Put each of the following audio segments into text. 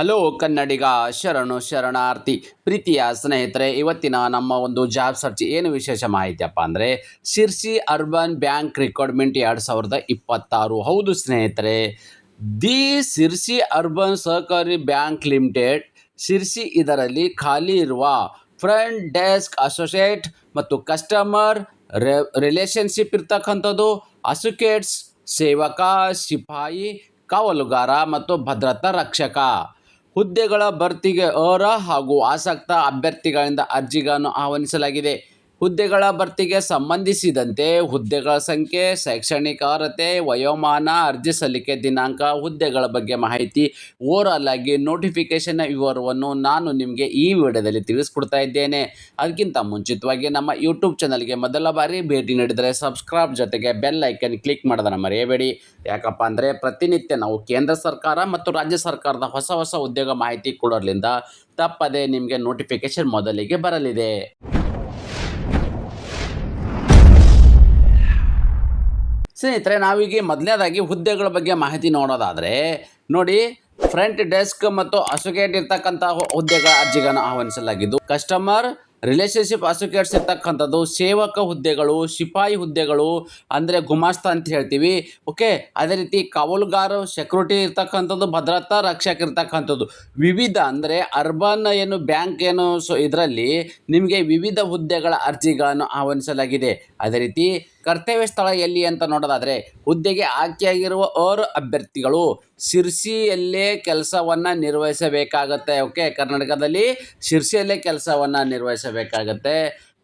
Hello ಕನ್ನಡಿಗ, ಶರಣು ಶರಣಾರ್ಥಿ. ಪ್ರೀತಿಯ ಸ್ನೇಹಿತರೆ, ಇವತ್ತಿನ ನಮ್ಮ ಒಂದು ಜಾಬ್ ಸರ್ಚ್ ಏನು ವಿಶೇಷ ಮಾಹಿತಿಯಪ್ಪ ಅಂದರೆ ಶಿರ್ಸಿ ಅರ್ಬನ್ ಬ್ಯಾಂಕ್ ರಿಕ್ರೂಟ್ಮೆಂಟ್ 2026. ಹೌದು ಸ್ನೇಹಿತರೆ, ದಿ ಶಿರ್ಸಿ ಅರ್ಬನ್ ಸಹಕಾರಿ ಬ್ಯಾಂಕ್ ಲಿಮಿಟೆಡ್ ಶಿರ್ಸಿ ಇದರಲ್ಲಿ ಖಾಲಿ ಇರುವ ಫ್ರಂಟ್ ಡೆಸ್ಕ್ ಅಸೋಸಿಯೇಟ್ ಮತ್ತು ಕಸ್ಟಮರ್ ರಿಲೇಷನ್ಶಿಪ್ ಇರ್ತಕ್ಕಂಥದ್ದು, ಅಸೋಸಿಯೇಟ್ಸ್, ಸೇವಕ, ಸಿಪಾಯಿ, ಕಾವಲುಗಾರ ಮತ್ತು ಭದ್ರತಾ ರಕ್ಷಕ ಹುದ್ದೆಗಳ ಭರ್ತಿಗೆ ಅರ್ಹ ಹಾಗೂ ಆಸಕ್ತ ಅಭ್ಯರ್ಥಿಗಳಿಂದ ಅರ್ಜಿಗಳನ್ನು ಆಹ್ವಾನಿಸಲಾಗಿದೆ. ಹುದ್ದೆಗಳ ಭರ್ತಿಗೆ ಸಂಬಂಧಿಸಿದಂತೆ ಹುದ್ದೆಗಳ ಸಂಖ್ಯೆ, ಶೈಕ್ಷಣಿಕ ಅರ್ಹತೆ, ವಯೋಮಾನ, ಅರ್ಜಿ ಸಲ್ಲಿಕೆ ದಿನಾಂಕ, ಹುದ್ದೆಗಳ ಬಗ್ಗೆ ಮಾಹಿತಿ, ಓವರಾಲ್ ಆಗಿ ನೋಟಿಫಿಕೇಷನ್ ವಿವರವನ್ನು ನಾನು ನಿಮಗೆ ಈ ವಿಡಿಯೋದಲ್ಲಿ ತಿಳಿಸ್ಕೊಡ್ತಾ ಇದ್ದೇನೆ. ಅದಕ್ಕಿಂತ ಮುಂಚಿತವಾಗಿ ನಮ್ಮ ಯೂಟ್ಯೂಬ್ ಚಾನಲ್ಗೆ ಮೊದಲ ಬಾರಿ ಭೇಟಿ ನೀಡಿದರೆ ಸಬ್ಸ್ಕ್ರೈಬ್ ಜೊತೆಗೆ ಬೆಲ್ ಐಕನ್ ಕ್ಲಿಕ್ ಮಾಡೋದನ್ನು ಮರೆಯಬೇಡಿ. ಯಾಕಪ್ಪ ಅಂದರೆ ಪ್ರತಿನಿತ್ಯ ನಾವು ಕೇಂದ್ರ ಸರ್ಕಾರ ಮತ್ತು ರಾಜ್ಯ ಸರ್ಕಾರದ ಹೊಸ ಹೊಸ ಉದ್ಯೋಗ ಮಾಹಿತಿ ಕೊಡೋದ್ರಿಂದ ತಪ್ಪದೆ ನಿಮಗೆ ನೋಟಿಫಿಕೇಷನ್ ಮೊದಲಿಗೆ ಬರಲಿದೆ. ಸ್ನೇಹಿತರೆ, ನಾವೀಗ ಮೊದಲನೇದಾಗಿ ಹುದ್ದೆಗಳ ಬಗ್ಗೆ ಮಾಹಿತಿ ನೋಡೋದಾದರೆ ನೋಡಿ, ಫ್ರಂಟ್ ಡೆಸ್ಕ್ ಮತ್ತು ಅಸೋಸಿಯೇಟ್ ಇರ್ತಕ್ಕಂಥ ಹುದ್ದೆಗಳ ಅರ್ಜಿಗಳನ್ನು ಆಹ್ವಾನಿಸಲಾಗಿದ್ದು, ಕಸ್ಟಮರ್ ರಿಲೇಷನ್ಶಿಪ್ ಅಸೋಸಿಯೇಟ್ಸ್ ಇರ್ತಕ್ಕಂಥದ್ದು, ಸೇವಕ ಹುದ್ದೆಗಳು, ಸಿಪಾಯಿ ಹುದ್ದೆಗಳು ಅಂದರೆ ಗುಮಾಸ್ತ ಅಂತ ಹೇಳ್ತೀವಿ. ಓಕೆ, ಅದೇ ರೀತಿ ಕಾವಲುಗಾರ, ಸೆಕ್ಯೂರಿಟಿ ಇರ್ತಕ್ಕಂಥದ್ದು, ಭದ್ರತಾ ರಕ್ಷಕ ಇರ್ತಕ್ಕಂಥದ್ದು, ವಿವಿಧ ಅಂದರೆ ಅರ್ಬನ್ ಏನು ಬ್ಯಾಂಕ್ ಏನು ಇದರಲ್ಲಿ ನಿಮಗೆ ವಿವಿಧ ಹುದ್ದೆಗಳ ಅರ್ಜಿಗಳನ್ನು ಆಹ್ವಾನಿಸಲಾಗಿದೆ. ಅದೇ ರೀತಿ ಕರ್ತವ್ಯ ಸ್ಥಳ ಎಲ್ಲಿ ಅಂತ ನೋಡೋದಾದರೆ ಹುದ್ದೆಗೆ ಆಯ್ಕೆಯಾಗಿರುವ ಅಭ್ಯರ್ಥಿಗಳು ಶಿರ್ಸಿಯಲ್ಲೇ ಕೆಲಸವನ್ನು ನಿರ್ವಹಿಸಬೇಕಾಗತ್ತೆ. ಓಕೆ, ಕರ್ನಾಟಕದಲ್ಲಿ ಶಿರ್ಸಿಯಲ್ಲೇ ಕೆಲಸವನ್ನು ನಿರ್ವಹಿಸಬೇಕಾಗತ್ತೆ.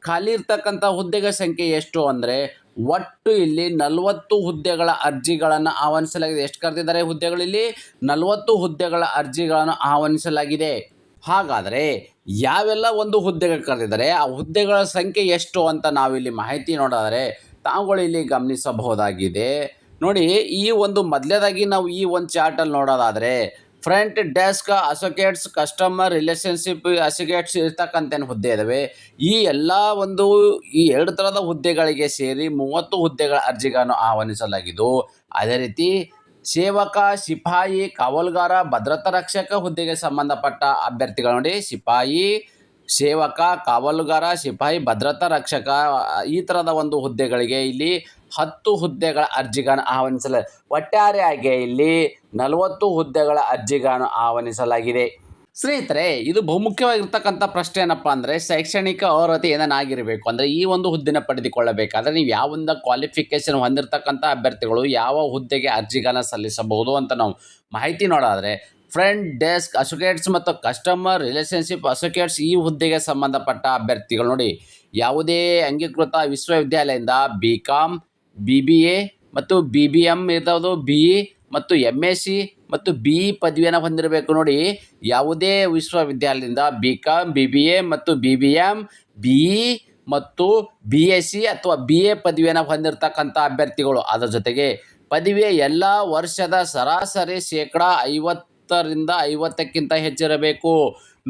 ಖಾಲಿ ಇರ್ತಕ್ಕಂಥ ಹುದ್ದೆಗಳ ಸಂಖ್ಯೆ ಎಷ್ಟು ಅಂದರೆ ಒಟ್ಟು ಇಲ್ಲಿ 40 ಹುದ್ದೆಗಳ ಅರ್ಜಿಗಳನ್ನು ಆಹ್ವಾನಿಸಲಾಗಿದೆ. ಎಷ್ಟು ಕರೆದಿದ್ದಾರೆ ಹುದ್ದೆಗಳಲ್ಲಿ? 40 ಹುದ್ದೆಗಳ ಅರ್ಜಿಗಳನ್ನು ಆಹ್ವಾನಿಸಲಾಗಿದೆ. ಹಾಗಾದರೆ ಯಾವೆಲ್ಲ ಒಂದು ಹುದ್ದೆಗಳು ಕರೆದಿದ್ದಾರೆ, ಆ ಹುದ್ದೆಗಳ ಸಂಖ್ಯೆ ಎಷ್ಟು ಅಂತ ನಾವಿಲ್ಲಿ ಮಾಹಿತಿ ನೋಡೋದಾದರೆ ತಾವುಗಳು ಇಲ್ಲಿ ಗಮನಿಸಬಹುದಾಗಿದೆ. ನೋಡಿ, ಈ ಒಂದು ಮೊದಲೇದಾಗಿ ನಾವು ಈ ಒಂದು ಚಾರ್ಟಲ್ಲಿ ನೋಡೋದಾದರೆ front desk associates, customer relationship associates ಇರ್ತಕ್ಕಂಥ ಹುದ್ದೆ ಇದ್ದಾವೆ. ಈ ಎಲ್ಲ ಈ 2 ಥರದ ಹುದ್ದೆಗಳಿಗೆ ಸೇರಿ 30 ಹುದ್ದೆಗಳ ಅರ್ಜಿಗಳನ್ನು ಆಹ್ವಾನಿಸಲಾಗಿದ್ದು, ಅದೇ ರೀತಿ ಸೇವಕ, ಸಿಪಾಯಿ, ಕಾವಲುಗಾರ, ಭದ್ರತಾ ರಕ್ಷಕ ಹುದ್ದೆಗೆ ಸಂಬಂಧಪಟ್ಟ ಅಭ್ಯರ್ಥಿಗಳು ನೋಡಿ, ಸಿಪಾಯಿ, ಸೇವಕ, ಕಾವಲುಗಾರ, ಸಿಪಾಯಿ, ಭದ್ರತಾ ರಕ್ಷಕ ಈ ಥರದ ಒಂದು ಹುದ್ದೆಗಳಿಗೆ ಇಲ್ಲಿ 10 ಹುದ್ದೆಗಳ ಅರ್ಜಿಗಳನ್ನು ಆಹ್ವಾನಿಸಲಾಗಿದೆ. ಒಟ್ಟಾರೆಯಾಗಿ ಇಲ್ಲಿ 40 ಹುದ್ದೆಗಳ ಅರ್ಜಿಗಳನ್ನು ಆಹ್ವಾನಿಸಲಾಗಿದೆ. ಸ್ನೇಹಿತರೆ, ಇದು ಬಹುಮುಖ್ಯವಾಗಿರ್ತಕ್ಕಂಥ ಪ್ರಶ್ನೆ ಏನಪ್ಪ ಅಂದರೆ ಶೈಕ್ಷಣಿಕ ಅರ್ಹತೆ ಏನಾಗಿರಬೇಕು ಅಂದರೆ ಈ ಒಂದು ಹುದ್ದೆನ ಪಡೆದುಕೊಳ್ಳಬೇಕಾದ್ರೆ ನೀವು ಯಾವೊಂದು ಕ್ವಾಲಿಫಿಕೇಷನ್ ಹೊಂದಿರತಕ್ಕಂಥ ಅಭ್ಯರ್ಥಿಗಳು ಯಾವ ಹುದ್ದೆಗೆ ಅರ್ಜಿಗಳನ್ನು ಸಲ್ಲಿಸಬಹುದು ಅಂತ ನಾವು ಮಾಹಿತಿ ನೋಡೋದಾದರೆ ಫ್ರಂಟ್ ಡೆಸ್ಕ್ ಅಸೋಸಿಯೇಟ್ಸ್ ಮತ್ತು ಕಸ್ಟಮರ್ ರಿಲೇಷನ್ಶಿಪ್ ಅಸೋಸಿಯೇಟ್ಸ್ ಈ ಹುದ್ದೆಗೆ ಸಂಬಂಧಪಟ್ಟ ಅಭ್ಯರ್ಥಿಗಳು ನೋಡಿ, ಯಾವುದೇ ಅಂಗೀಕೃತ ವಿಶ್ವವಿದ್ಯಾಲಯದಿಂದ BCom, BBA ಮತ್ತು BBM ಇರ್ತಾವುದು, BE ಮತ್ತು MSc ಮತ್ತು BE ಪದವಿಯನ್ನು ಹೊಂದಿರಬೇಕು. ನೋಡಿ, ಯಾವುದೇ ವಿಶ್ವವಿದ್ಯಾಲಯದಿಂದ BCom, BBA ಮತ್ತು BBM, BE ಮತ್ತು BSc ಅಥವಾ BA ಪದವಿಯನ್ನು ಹೊಂದಿರತಕ್ಕಂಥ ಅಭ್ಯರ್ಥಿಗಳು. ಅದರ ಜೊತೆಗೆ ಪದವಿಯ ಎಲ್ಲ ವರ್ಷದ ಸರಾಸರಿ 50% 50ಕ್ಕಿಂತ ಹೆಚ್ಚಿರಬೇಕು.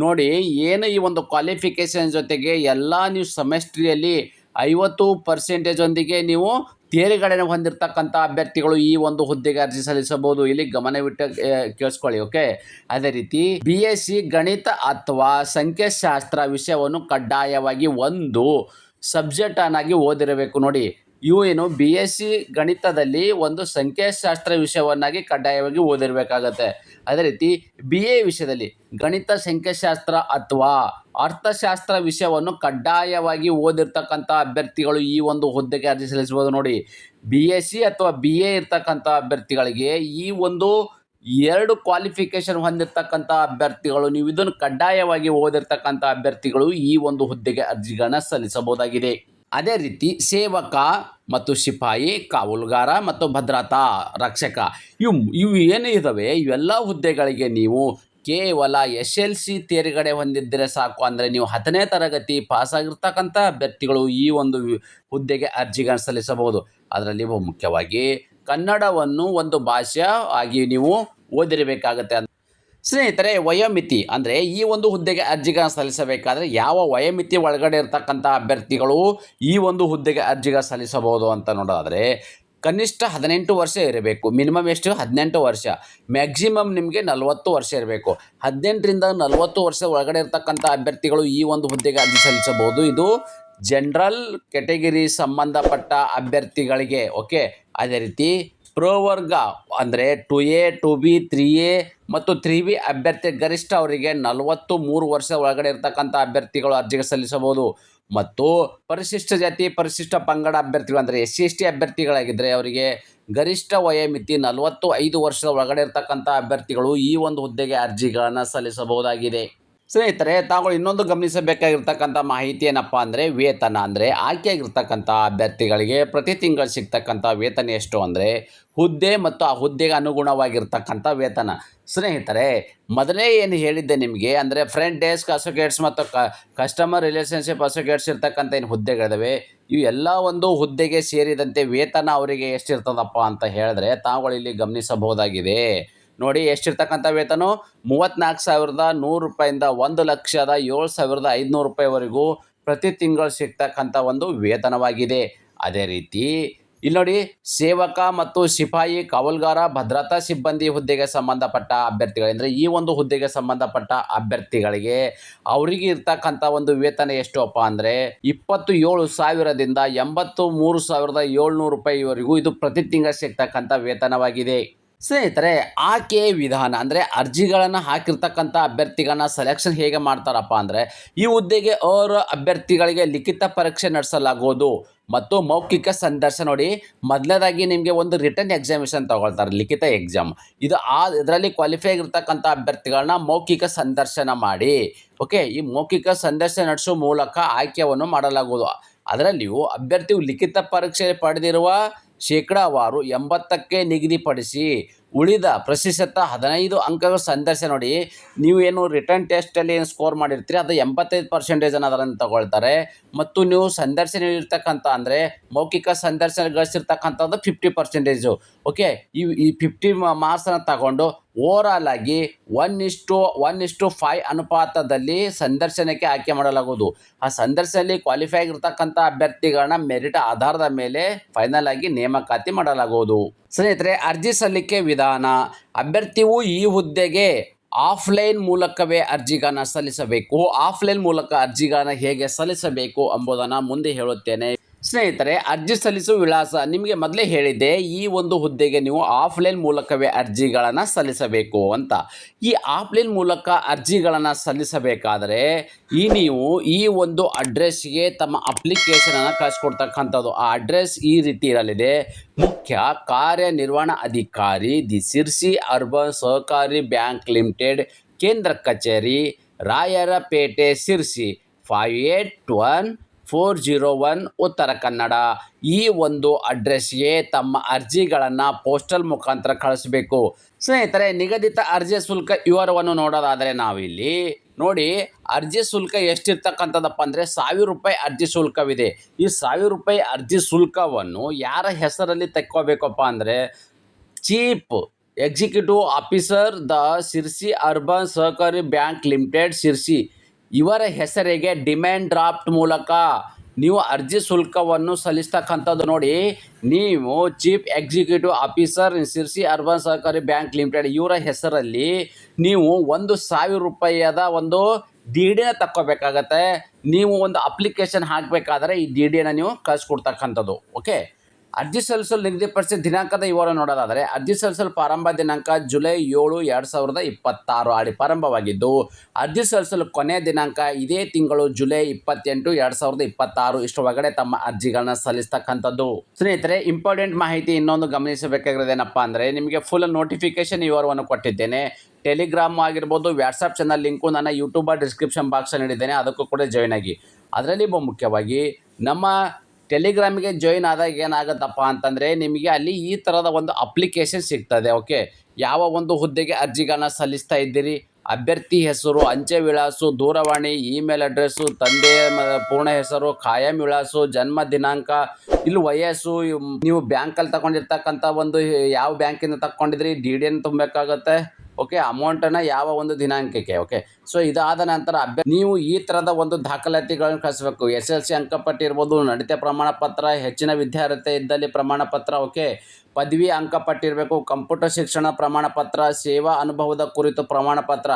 ನೋಡಿ, ಏನು ಈ ಒಂದು ಕ್ವಾಲಿಫಿಕೇಷನ್ ಜೊತೆಗೆ ಎಲ್ಲ ನೀವು ಸೆಮೆಸ್ಟ್ರಿಯಲ್ಲಿ 50% ನೀವು ತೇರ್ಗಡೆಯನ್ನು ಹೊಂದಿರತಕ್ಕಂಥ ಅಭ್ಯರ್ಥಿಗಳು ಈ ಒಂದು ಹುದ್ದೆಗೆ ಅರ್ಜಿ ಸಲ್ಲಿಸಬಹುದು. ಇಲ್ಲಿ ಗಮನವಿಟ್ಟು ಕೇಳಿಸ್ಕೊಳ್ಳಿ. ಓಕೆ, ಅದೇ ರೀತಿ BSc ಗಣಿತ ಅಥವಾ ಸಂಖ್ಯಾಶಾಸ್ತ್ರ ವಿಷಯವನ್ನು ಕಡ್ಡಾಯವಾಗಿ ಒಂದು ಸಬ್ಜೆಕ್ಟನ್ನಾಗಿ ಓದಿರಬೇಕು. ನೋಡಿ, ಇವು ಏನು BSc ಗಣಿತದಲ್ಲಿ ಒಂದು ಸಂಖ್ಯಾಶಾಸ್ತ್ರ ವಿಷಯವನ್ನಾಗಿ ಕಡ್ಡಾಯವಾಗಿ ಓದಿರಬೇಕಾಗತ್ತೆ. ಅದೇ ರೀತಿ BA ವಿಷಯದಲ್ಲಿ ಗಣಿತ, ಸಂಖ್ಯಾಶಾಸ್ತ್ರ ಅಥವಾ ಅರ್ಥಶಾಸ್ತ್ರ ವಿಷಯವನ್ನು ಕಡ್ಡಾಯವಾಗಿ ಓದಿರ್ತಕ್ಕಂಥ ಅಭ್ಯರ್ಥಿಗಳು ಈ ಒಂದು ಹುದ್ದೆಗೆ ಅರ್ಜಿ ಸಲ್ಲಿಸಬಹುದು. ನೋಡಿ, BSc ಅಥವಾ BA ಇರ್ತಕ್ಕಂಥ ಅಭ್ಯರ್ಥಿಗಳಿಗೆ ಈ ಒಂದು 2 ಕ್ವಾಲಿಫಿಕೇಷನ್ ಹೊಂದಿರತಕ್ಕಂಥ ಅಭ್ಯರ್ಥಿಗಳು, ನೀವು ಇದನ್ನು ಕಡ್ಡಾಯವಾಗಿ ಓದಿರ್ತಕ್ಕಂಥ ಅಭ್ಯರ್ಥಿಗಳು ಈ ಒಂದು ಹುದ್ದೆಗೆ ಅರ್ಜಿಗಳನ್ನು ಸಲ್ಲಿಸಬಹುದಾಗಿದೆ. ಅದೇ ರೀತಿ ಸೇವಕ ಮತ್ತು ಸಿಪಾಯಿ, ಕಾವಲುಗಾರ ಮತ್ತು ಭದ್ರತಾ ರಕ್ಷಕ ಇವು ಏನು ಇದ್ದಾವೆ, ಇವೆಲ್ಲ ಹುದ್ದೆಗಳಿಗೆ ನೀವು ಕೇವಲ SLC ತೇರ್ಗಡೆ ಹೊಂದಿದ್ದರೆ ಸಾಕು. ಅಂದರೆ ನೀವು 10ನೇ ತರಗತಿ ಪಾಸಾಗಿರ್ತಕ್ಕಂಥ ಅಭ್ಯರ್ಥಿಗಳು ಈ ಒಂದು ಹುದ್ದೆಗೆ ಅರ್ಜಿಗಳನ್ನು ಸಲ್ಲಿಸಬಹುದು. ಅದರಲ್ಲಿ ಮುಖ್ಯವಾಗಿ ಕನ್ನಡವನ್ನು ಒಂದು ಭಾಷೆ ಆಗಿ ನೀವು ಓದಿರಬೇಕಾಗತ್ತೆ. ಸ್ನೇಹಿತರೆ, ವಯೋಮಿತಿ ಅಂದರೆ ಈ ಒಂದು ಹುದ್ದೆಗೆ ಅರ್ಜಿಗಳನ್ನು ಸಲ್ಲಿಸಬೇಕಾದ್ರೆ ಯಾವ ವಯೋಮಿತಿ ಒಳಗಡೆ ಇರತಕ್ಕಂಥ ಅಭ್ಯರ್ಥಿಗಳು ಈ ಒಂದು ಹುದ್ದೆಗೆ ಅರ್ಜಿಗಳನ್ನು ಸಲ್ಲಿಸಬಹುದು ಅಂತ ನೋಡೋದಾದರೆ ಕನಿಷ್ಠ 18 ವರ್ಷ ಇರಬೇಕು. ಮಿನಿಮಮ್ ಎಷ್ಟು? 18 ವರ್ಷ. ಮ್ಯಾಕ್ಸಿಮಮ್ ನಿಮಗೆ 40 ವರ್ಷ ಇರಬೇಕು. 18ರಿಂದ 40 ವರ್ಷ ಒಳಗಡೆ ಇರತಕ್ಕಂಥ ಅಭ್ಯರ್ಥಿಗಳು ಈ ಒಂದು ಹುದ್ದೆಗೆ ಅರ್ಜಿ ಸಲ್ಲಿಸಬಹುದು. ಇದು ಜನರಲ್ ಕೆಟಗರಿ ಸಂಬಂಧಪಟ್ಟ ಅಭ್ಯರ್ಥಿಗಳಿಗೆ. ಓಕೆ, ಅದೇ ರೀತಿ ಪ್ರವರ್ಗ ಅಂದರೆ 2A 2B 3A ಮತ್ತು 3B ಅಭ್ಯರ್ಥಿ ಗರಿಷ್ಠ ಅವರಿಗೆ 43 ವರ್ಷ ಒಳಗಡೆ ಇರತಕ್ಕಂಥ ಅಭ್ಯರ್ಥಿಗಳು ಅರ್ಜಿಗೆ ಸಲ್ಲಿಸಬಹುದು. ಮತ್ತು ಪರಿಶಿಷ್ಟ ಜಾತಿ ಪರಿಶಿಷ್ಟ ಪಂಗಡ ಅಭ್ಯರ್ಥಿಗಳು ಅಂದರೆ SC ST ಅಭ್ಯರ್ಥಿಗಳಾಗಿದ್ದರೆ ಅವರಿಗೆ ಗರಿಷ್ಠ ವಯೋಮಿತಿ 45 ವರ್ಷದ ಒಳಗಡೆ ಇರತಕ್ಕಂಥ ಅಭ್ಯರ್ಥಿಗಳು ಈ ಒಂದು ಹುದ್ದೆಗೆ ಅರ್ಜಿಗಳನ್ನು ಸಲ್ಲಿಸಬಹುದಾಗಿದೆ. ಸ್ನೇಹಿತರೆ, ತಾವು ಇನ್ನೊಂದು ಗಮನಿಸಬೇಕಾಗಿರ್ತಕ್ಕಂಥ ಮಾಹಿತಿ ಏನಪ್ಪ ಅಂದರೆ ವೇತನ. ಅಂದರೆ ಆಯ್ಕೆಯಾಗಿರ್ತಕ್ಕಂಥ ಅಭ್ಯರ್ಥಿಗಳಿಗೆ ಪ್ರತಿ ತಿಂಗಳು ಸಿಗ್ತಕ್ಕಂಥ ವೇತನ ಎಷ್ಟು ಅಂದರೆ ಹುದ್ದೆ ಮತ್ತು ಆ ಹುದ್ದೆಗೆ ಅನುಗುಣವಾಗಿರ್ತಕ್ಕಂಥ ವೇತನ. ಸ್ನೇಹಿತರೆ, ಮೊದಲೇ ಏನು ಹೇಳಿದ್ದೆ ನಿಮಗೆ ಅಂದರೆ ಫ್ರಂಟ್ ಡೆಸ್ಕ್ ಅಸೋಸಿಯೇಟ್ಸ್ ಮತ್ತು ಕಸ್ಟಮರ್ ರಿಲೇಷನ್ಶಿಪ್ ಅಸೋಸಿಯೇಟ್ಸ್ ಇರ್ತಕ್ಕಂಥ ಏನು ಹುದ್ದೆಗಳಿವೆ, ಇವು ಎಲ್ಲ ಒಂದು ಹುದ್ದೆಗೆ ಸೇರಿದಂತೆ ವೇತನ ಅವರಿಗೆ ಎಷ್ಟಿರ್ತದಪ್ಪ ಅಂತ ಹೇಳಿದ್ರೆ ತಾವುಗಳು ಇಲ್ಲಿ ಗಮನಿಸಬಹುದಾಗಿದೆ. ನೋಡಿ, ಎಷ್ಟಿರ್ತಕ್ಕಂಥ ವೇತನ 34,100 ರೂಪಾಯಿಂದ 1,07,500 ರೂಪಾಯಿವರೆಗೂ ಪ್ರತಿ ತಿಂಗಳು ಸಿಗ್ತಕ್ಕಂಥ ಒಂದು ವೇತನವಾಗಿದೆ. ಅದೇ ರೀತಿ ಇಲ್ಲಿ ನೋಡಿ, ಸೇವಕ ಮತ್ತು ಸಿಪಾಯಿ ಕಾವಲುಗಾರ ಭದ್ರತಾ ಸಿಬ್ಬಂದಿ ಹುದ್ದೆಗೆ ಸಂಬಂಧಪಟ್ಟ ಅಭ್ಯರ್ಥಿಗಳಂದರೆ ಈ ಒಂದು ಹುದ್ದೆಗೆ ಸಂಬಂಧಪಟ್ಟ ಅಭ್ಯರ್ಥಿಗಳಿಗೆ ಅವರಿಗೆ ಇರ್ತಕ್ಕಂಥ ಒಂದು ವೇತನ ಎಷ್ಟು ಅಪ್ಪ ಅಂದರೆ 27,000ದಿಂದ 83,700 ರೂಪಾಯಿವರೆಗೂ ಇದು ಪ್ರತಿ ತಿಂಗಳು ಸಿಗ್ತಕ್ಕಂಥ ವೇತನವಾಗಿದೆ. ಸ್ನೇಹಿತರೆ, ಆಯ್ಕೆ ವಿಧಾನ ಅಂದರೆ ಅರ್ಜಿಗಳನ್ನು ಹಾಕಿರ್ತಕ್ಕಂಥ ಅಭ್ಯರ್ಥಿಗಳನ್ನ ಸೆಲೆಕ್ಷನ್ ಹೇಗೆ ಮಾಡ್ತಾರಪ್ಪ ಅಂದರೆ ಈ ಹುದ್ದೆಗೆ ಅಭ್ಯರ್ಥಿಗಳಿಗೆ ಲಿಖಿತ ಪರೀಕ್ಷೆ ನಡೆಸಲಾಗುವುದು ಮತ್ತು ಮೌಖಿಕ ಸಂದರ್ಶನ. ನೋಡಿ, ಮೊದಲನೇದಾಗಿ ನಿಮಗೆ ಒಂದು ರಿಟರ್ನ್ ಎಕ್ಸಾಮಿನೇಷನ್ ತಗೊಳ್ತಾರೆ, ಲಿಖಿತ ಎಕ್ಸಾಮ್. ಇದರಲ್ಲಿ ಕ್ವಾಲಿಫೈ ಆಗಿರ್ತಕ್ಕಂಥ ಅಭ್ಯರ್ಥಿಗಳನ್ನ ಮೌಖಿಕ ಸಂದರ್ಶನ ಮಾಡಿ, ಓಕೆ, ಈ ಮೌಖಿಕ ಸಂದರ್ಶನ ನಡೆಸುವ ಮೂಲಕ ಆಯ್ಕೆಯನ್ನು ಮಾಡಲಾಗುವುದು. ಅದರಲ್ಲಿಯೂ ಅಭ್ಯರ್ಥಿಯು ಲಿಖಿತ ಪರೀಕ್ಷೆ ಪಡೆದಿರುವ ಶೇಕಡಾವಾರು 80ಕ್ಕೆ ನಿಗದಿಪಡಿಸಿ ಉಳಿದ ಪ್ರತಿಶತ 15 ಅಂಕಗಳ ಸಂದರ್ಶನ. ನೋಡಿ, ನೀವು ಏನು ರಿಟರ್ನ್ ಟೆಸ್ಟಲ್ಲಿ ಏನು ಸ್ಕೋರ್ ಮಾಡಿರ್ತೀರಿ ಅದು 85% ಅದನ್ನು ತಗೊಳ್ತಾರೆ. ಮತ್ತು ನೀವು ಸಂದರ್ಶನ ಇರ್ತಕ್ಕಂಥ ಅಂದರೆ ಮೌಖಿಕ ಸಂದರ್ಶನ ಗಳಿಸಿರ್ತಕ್ಕಂಥದ್ದು 50%. ಓಕೆ, ಈ 50 ಮಾರ್ಕ್ಸನ್ನು ತಗೊಂಡು ಓವರಾಲ್ ಆಗಿ 1:5 ಅನುಪಾತದಲ್ಲಿ ಸಂದರ್ಶನಕ್ಕೆ ಆಯ್ಕೆ ಮಾಡಲಾಗುವುದು. ಆ ಸಂದರ್ಶನದಲ್ಲಿ ಕ್ವಾಲಿಫೈ ಆಗಿರ್ತಕ್ಕಂಥ ಅಭ್ಯರ್ಥಿಗಳನ್ನ ಮೆರಿಟ್ ಆಧಾರದ ಮೇಲೆ ಫೈನಲ್ ಆಗಿ ನೇಮಕಾತಿ ಮಾಡಲಾಗುವುದು. ಸ್ನೇಹಿತರೆ, ಅರ್ಜಿ ಸಲ್ಲಿಕೆ ವಿಧಾನ. ಅಭ್ಯರ್ಥಿಯು ಈ ಹುದ್ದೆಗೆ ಆಫ್ಲೈನ್ ಮೂಲಕವೇ ಅರ್ಜಿಗಳನ್ನು ಸಲ್ಲಿಸಬೇಕು. ಆಫ್ಲೈನ್ ಮೂಲಕ ಅರ್ಜಿಗಳನ್ನು ಹೇಗೆ ಸಲ್ಲಿಸಬೇಕು ಎಂಬುದನ್ನು ಮುಂದೆ ಹೇಳುತ್ತೇನೆ. ಸ್ನೇಹಿತರೆ, ಅರ್ಜಿ ಸಲ್ಲಿಸುವ ವಿಳಾಸ ನಿಮಗೆ ಮೊದಲೇ ಹೇಳಿದ್ದೆ, ಈ ಒಂದು ಹುದ್ದೆಗೆ ನೀವು ಆಫ್ಲೈನ್ ಮೂಲಕವೇ ಅರ್ಜಿಗಳನ್ನು ಸಲ್ಲಿಸಬೇಕು ಅಂತ. ಈ ಆಫ್ಲೈನ್ ಮೂಲಕ ಅರ್ಜಿಗಳನ್ನು ಸಲ್ಲಿಸಬೇಕಾದರೆ ನೀವು ಈ ಒಂದು ಅಡ್ರೆಸ್ಗೆ ತಮ್ಮ ಅಪ್ಲಿಕೇಶನನ್ನು ಕಳಿಸ್ಕೊಡ್ತಕ್ಕಂಥದ್ದು. ಆ ಅಡ್ರೆಸ್ ಈ ರೀತಿ ಇರಲಿದೆ: ಮುಖ್ಯ ಕಾರ್ಯನಿರ್ವಹಣಾಧಿಕಾರಿ, ದಿ ಸಿರ್ಸಿ ಅರ್ಬನ್ ಸಹಕಾರಿ ಬ್ಯಾಂಕ್ ಲಿಮಿಟೆಡ್, ಕೇಂದ್ರ ಕಚೇರಿ, ರಾಯರಪೇಟೆ, ಸಿರ್ಸಿ, 581401, ಉತ್ತರ ಕನ್ನಡ. ಈ ಒಂದು ಅಡ್ರೆಸ್ಗೆ ತಮ್ಮ ಅರ್ಜಿಗಳನ್ನು ಪೋಸ್ಟಲ್ ಮುಖಾಂತರ ಕಳಿಸಬೇಕು. ಸ್ನೇಹಿತರೆ, ನಿಗದಿತ ಅರ್ಜಿ ಶುಲ್ಕ ವಿವರವನ್ನು ನೋಡೋದಾದರೆ ನಾವಿಲ್ಲಿ ನೋಡಿ, ಅರ್ಜಿ ಶುಲ್ಕ ಎಷ್ಟಿರ್ತಕ್ಕಂಥದ್ದಪ್ಪ ಅಂದರೆ 1,000 ರೂಪಾಯಿ ಅರ್ಜಿ ಶುಲ್ಕವಿದೆ. ಈ 1,000 ರೂಪಾಯಿ ಅರ್ಜಿ ಶುಲ್ಕವನ್ನು ಯಾರ ಹೆಸರಲ್ಲಿ ತೆಕ್ಕೋಬೇಕಪ್ಪ ಅಂದರೆ chief executive officer the Sirsi urban ಸಹಕಾರಿ ಬ್ಯಾಂಕ್ ಲಿಮಿಟೆಡ್, ಸಿರ್ಸಿ, ಇವರ ಹೆಸರಿಗೆ ಡಿಮ್ಯಾಂಡ್ ಡ್ರಾಫ್ಟ್ ಮೂಲಕ ನೀವು ಅರ್ಜಿ ಶುಲ್ಕವನ್ನು ಸಲ್ಲಿಸ್ತಕ್ಕಂಥದ್ದು. ನೋಡಿ, ನೀವು chief executive officer Sirsi urban ಸಹಕಾರಿ ಬ್ಯಾಂಕ್ ಲಿಮಿಟೆಡ್ ಇವರ ಹೆಸರಲ್ಲಿ ನೀವು 1,000 ರೂಪಾಯಿಯದ ಒಂದು DDನ ತಕ್ಕೋಬೇಕಾಗತ್ತೆ. ನೀವು ಒಂದು ಅಪ್ಲಿಕೇಶನ್ ಹಾಕಬೇಕಾದ್ರೆ ಈ DDನ ನೀವು ಕಳಿಸ್ಕೊಡ್ತಕ್ಕಂಥದ್ದು. ಓಕೆ, ಅರ್ಜಿ ಸಲ್ಲಿಸಲು ನಿಗದಿಪಡಿಸಿದ ದಿನಾಂಕದ ವಿವರ ನೋಡೋದಾದರೆ ಅರ್ಜಿ ಸಲ್ಲಿಸಲು ಪ್ರಾರಂಭ ದಿನಾಂಕ ಜುಲೈ 7, 2026 ಪ್ರಾರಂಭವಾಗಿದ್ದು, ಅರ್ಜಿ ಸಲ್ಲಿಸಲು ಕೊನೆಯ ದಿನಾಂಕ ಇದೇ ತಿಂಗಳು ಜುಲೈ 28, 2026 ಇಷ್ಟರೊಳಗಡೆ ತಮ್ಮ ಅರ್ಜಿಗಳನ್ನ ಸಲ್ಲಿಸ್ತಕ್ಕಂಥದ್ದು. ಸ್ನೇಹಿತರೆ, ಇಂಪಾರ್ಟೆಂಟ್ ಮಾಹಿತಿ ಇನ್ನೊಂದು ಗಮನಿಸಬೇಕಾಗಿರೋದೇನಪ್ಪ ಅಂದರೆ ನಿಮಗೆ ಫುಲ್ ನೋಟಿಫಿಕೇಶನ್ ವಿವರವನ್ನು ಕೊಟ್ಟಿದ್ದೇನೆ. ಟೆಲಿಗ್ರಾಮ್ ಆಗಿರ್ಬೋದು, ವಾಟ್ಸಪ್ ಚಾನಲ್ ಲಿಂಕು ನನ್ನ ಯೂಟ್ಯೂಬ್ ಡಿಸ್ಕ್ರಿಪ್ಷನ್ ಬಾಕ್ಸಲ್ಲಿ ನೀಡಿದ್ದೇನೆ, ಅದಕ್ಕೂ ಕೂಡ ಜಾಯ್ನ್ ಆಗಿ. ಅದರಲ್ಲಿ ಮುಖ್ಯವಾಗಿ ನಮ್ಮ ಟೆಲಿಗ್ರಾಮಿಗೆ ಜಾಯಿನ್ ಆದಾಗ ಏನಾಗುತ್ತಪ್ಪ ಅಂತಂದರೆ ನಿಮಗೆ ಅಲ್ಲಿ ಈ ಥರದ ಒಂದು ಅಪ್ಲಿಕೇಶನ್ ಸಿಗ್ತದೆ. ಓಕೆ, ಯಾವ ಒಂದು ಹುದ್ದೆಗೆ ಅರ್ಜಿಗಳನ್ನ ಸಲ್ಲಿಸ್ತಾ ಇದ್ದೀರಿ, ಅಭ್ಯರ್ಥಿ ಹೆಸರು, ಅಂಚೆ ವಿಳಾಸ, ದೂರವಾಣಿ, ಇಮೇಲ್ ಅಡ್ರೆಸ್ಸು, ತಂದೆಯ ಪೂರ್ಣ ಹೆಸರು, ಖಾಯಂ ವಿಳಾಸ, ಜನ್ಮ ದಿನಾಂಕ, ಇಲ್ಲಿ ವಯಸ್ಸು, ನೀವು ಬ್ಯಾಂಕಲ್ಲಿ ತಗೊಂಡಿರ್ತಕ್ಕಂಥ ಒಂದು ಯಾವ ಬ್ಯಾಂಕಿಂದ ತಗೊಂಡಿದ್ರಿ DDಯನ್ನು ತುಂಬಬೇಕಾಗತ್ತೆ. ಓಕೆ, ಅಮೌಂಟನ್ನು ಯಾವ ಒಂದು ದಿನಾಂಕಕ್ಕೆ. ಓಕೆ, ಸೊ ಇದಾದ ನಂತರ ನೀವು ಈ ಥರದ ಒಂದು ದಾಖಲಾತಿಗಳನ್ನು ಕಳಿಸ್ಬೇಕು. SSLC ಅಂಕಪಟ್ಟಿ ಇರ್ಬೋದು, ನಡತೆ ಪ್ರಮಾಣ ಪತ್ರ, ಹೆಚ್ಚಿನ ವಿದ್ಯಾರ್ಹತೆ ಇದ್ದಲ್ಲಿ ಪ್ರಮಾಣ ಪತ್ರ, ಓಕೆ, ಪದವಿ ಅಂಕಪಟ್ಟಿ ಇರಬೇಕು, ಕಂಪ್ಯೂಟರ್ ಶಿಕ್ಷಣ ಪ್ರಮಾಣ ಪತ್ರ, ಸೇವಾ ಅನುಭವದ ಕುರಿತು ಪ್ರಮಾಣ ಪತ್ರ,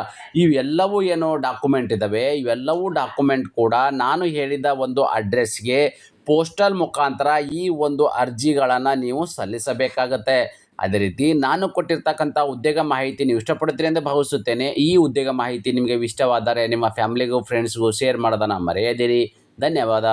ಇವೆಲ್ಲವೂ ಏನು ಡಾಕ್ಯುಮೆಂಟ್ ಇದ್ದಾವೆ. ಇವೆಲ್ಲವೂ ಡಾಕ್ಯುಮೆಂಟ್ ಕೂಡ ನಾನು ಹೇಳಿದ ಒಂದು ಅಡ್ರೆಸ್ಗೆ ಪೋಸ್ಟಲ್ ಮುಖಾಂತರ ಈ ಒಂದು ಅರ್ಜಿಗಳನ್ನು ನೀವು ಸಲ್ಲಿಸಬೇಕಾಗತ್ತೆ. ಅದೇ ರೀತಿ ನಾನು ಕೊಟ್ಟಿರ್ತಕ್ಕಂಥ ಉದ್ಯೋಗ ಮಾಹಿತಿ ನೀವು ಇಷ್ಟಪಡ್ತೀರಿ ಎಂದು ಭಾವಿಸುತ್ತೇನೆ. ಈ ಉದ್ಯೋಗ ಮಾಹಿತಿ ನಿಮಗೆ ಇಷ್ಟವಾದರೆ ನಿಮ್ಮ ಫ್ಯಾಮಿಲಿಗೂ ಫ್ರೆಂಡ್ಸ್ಗೂ ಶೇರ್ ಮಾಡೋದನ್ನು ಮರೆಯದಿರಿ. ಧನ್ಯವಾದ.